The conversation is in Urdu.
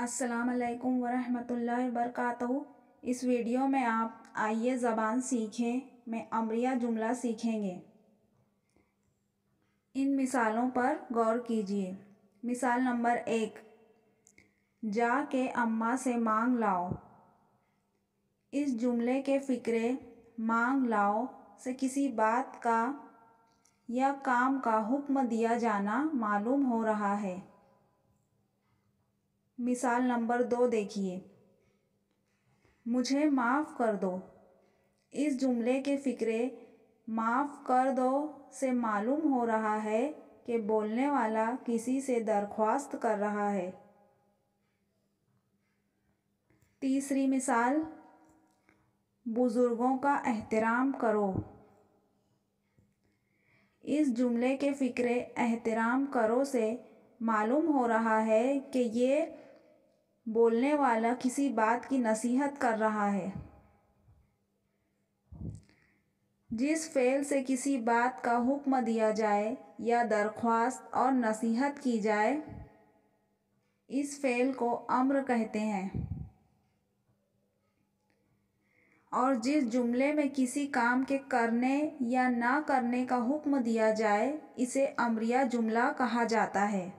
السلام علیکم ورحمۃ اللہ وبرکاتہ۔ اس ویڈیو میں آپ آئیے زبان سیکھیں میں امریہ جملہ سیکھیں گے۔ ان مثالوں پر غور کیجیے۔ مثال نمبر 1، جا کے اماں سے مانگ لاؤ۔ اس جملے کے فقرے مانگ لاؤ سے کسی بات کا یا کام کا حکم دیا جانا معلوم ہو رہا ہے۔ مثال نمبر 2 دیکھیے، مجھے معاف کر دو۔ اس جملے کے فقرے معاف کر دو سے معلوم ہو رہا ہے کہ بولنے والا کسی سے درخواست کر رہا ہے۔ تیسری مثال، بزرگوں کا احترام کرو۔ اس جملے کے فقرے احترام کرو سے معلوم ہو رہا ہے کہ یہ بولنے والا کسی بات کی نصیحت کر رہا ہے۔ جس فعل سے کسی بات کا حکم دیا جائے یا درخواست اور نصیحت کی جائے، اس فعل کو امر کہتے ہیں، اور جس جملے میں کسی کام کے کرنے یا نہ کرنے کا حکم دیا جائے اسے امریہ جملہ کہا جاتا ہے۔